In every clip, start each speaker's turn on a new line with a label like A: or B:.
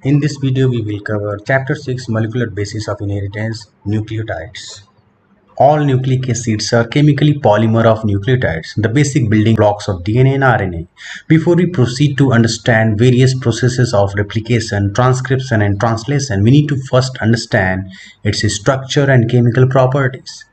A: In this video, we will cover Chapter 6 Molecular Basis of Inheritance Nucleotides. All nucleic acids are chemically polymer of nucleotides, the basic building blocks of DNA and RNA. Before we proceed to understand various processes of replication, transcription, and translation, we need to first understand its structure and chemical properties.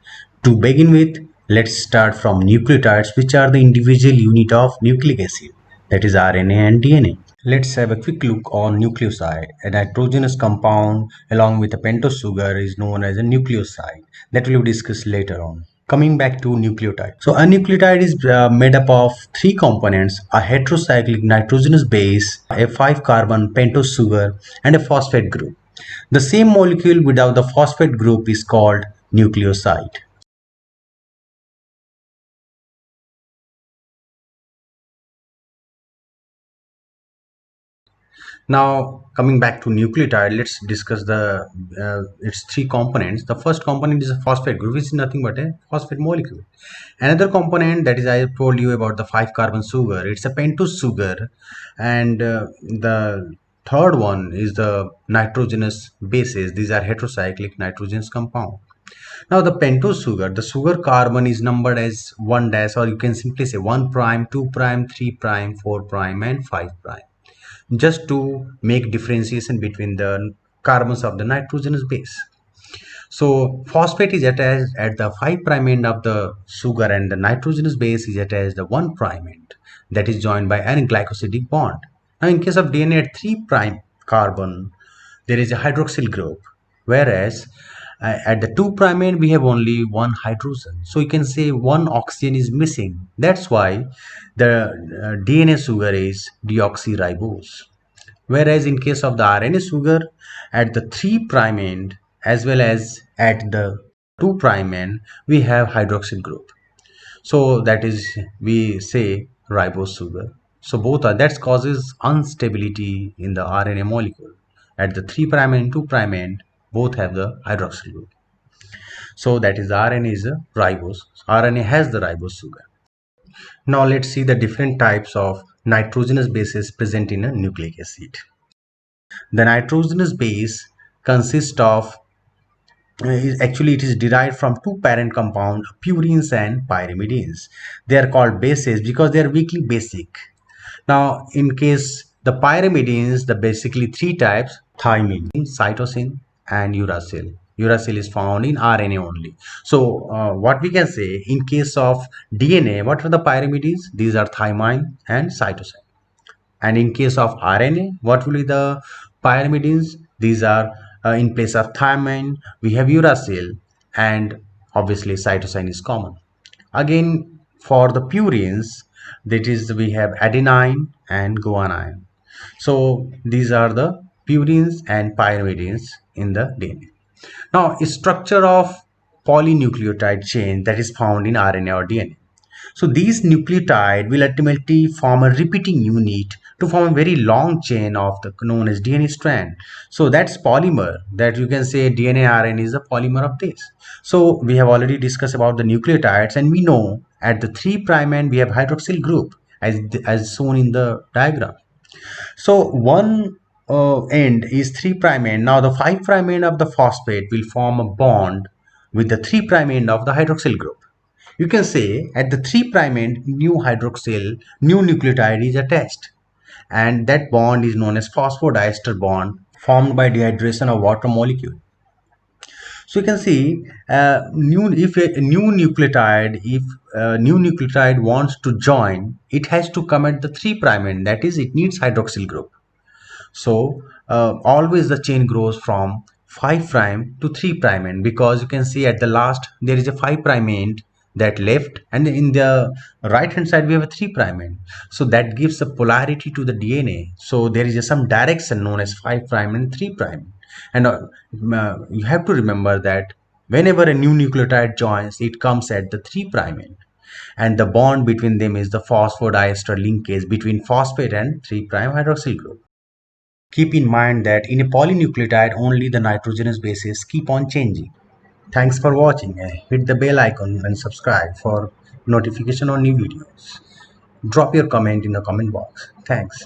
A: To begin with, let's start from nucleotides, which are the individual unit of nucleic acid, that is RNA and DNA. Let's have a quick look on nucleoside. A nitrogenous compound along with a pentose sugar is known as a nucleoside. That will be discussed later on. Coming back to nucleotide. So a nucleotide is made up of three components: a heterocyclic nitrogenous base, a 5-carbon pentose sugar, and a phosphate group. The same molecule without the phosphate group is called nucleoside. Now, coming back to nucleotide, let's discuss the its three components. The first component is a phosphate group, which is nothing but a phosphate molecule. Another component, that is, I told you about the 5-carbon sugar. It's a pentose sugar, and the third one is the nitrogenous bases. These are heterocyclic nitrogenous compound. Now, the pentose sugar, the sugar carbon is numbered as 1 dash, or you can simply say 1 prime, 2 prime, 3 prime, 4 prime, and 5 prime, just to make differentiation between the carbons of the nitrogenous base. So phosphate is attached at the 5 prime end of the sugar, and the nitrogenous base is attached at the 1 prime end, that is joined by an glycosidic bond. Now in case of DNA at 3 prime carbon, there is a hydroxyl group, whereas at the 2 prime end we have only one hydrogen, so you can say one oxygen is missing. That's why the DNA sugar is deoxyribose. Whereas in case of the RNA sugar, at the 3 prime end as well as at the 2 prime end, we have hydroxyl group. So that is, we say ribose sugar. So both are, that causes instability in the RNA molecule. At the 3 prime and 2 prime end, both have the hydroxyl group. So that is, the RNA is a ribose. RNA has the ribose sugar. Now let's see the different types of nitrogenous bases present in a nucleic acid. The nitrogenous base consists of actually it is derived from two parent compounds, purines and pyrimidines. They are called bases because they are weakly basic. Now in case the pyrimidines, the basically three types: thymine, cytosine, and uracil. Uracil is found in RNA only. So what we can say, in case of DNA, what are the pyrimidines? These are thymine and cytosine. And in case of RNA, what will be the pyrimidines? These are in place of thymine, we have uracil, and obviously cytosine is common. Again, for the purines, that is, we have adenine and guanine. So these are the purines and pyrimidines in the DNA. Now, structure of polynucleotide chain that is found in RNA or DNA. So these nucleotide will ultimately form a repeating unit to form a very long chain of the known as DNA strand. So that's polymer, that you can say DNA RNA is a polymer of this. So we have already discussed about the nucleotides, and we know at the 3 prime end we have hydroxyl group as shown in the diagram. So one end is 3 prime end. Now the 5 prime end of the phosphate will form a bond with the 3 prime end of the hydroxyl group. You can say at the 3 prime end, new nucleotide is attached, and that bond is known as phosphodiester bond, formed by dehydration of water molecule. So you can see if a new nucleotide wants to join, it has to come at the 3 prime end, that is, it needs hydroxyl group. So always the chain grows from 5 prime to 3 prime end, because you can see at the last there is a 5 prime end that left, and in the right hand side we have a 3 prime end. So that gives a polarity to the DNA. So there is some direction known as 5 prime and 3 prime. And you have to remember that whenever a new nucleotide joins, it comes at the 3 prime end, and the bond between them is the phosphodiester linkage between phosphate and 3 prime hydroxyl group. Keep in mind that in a polynucleotide, only the nitrogenous bases keep on changing. Thanks for watching. Hit the bell icon and subscribe for notification on new videos. Drop your comment in the comment box. Thanks.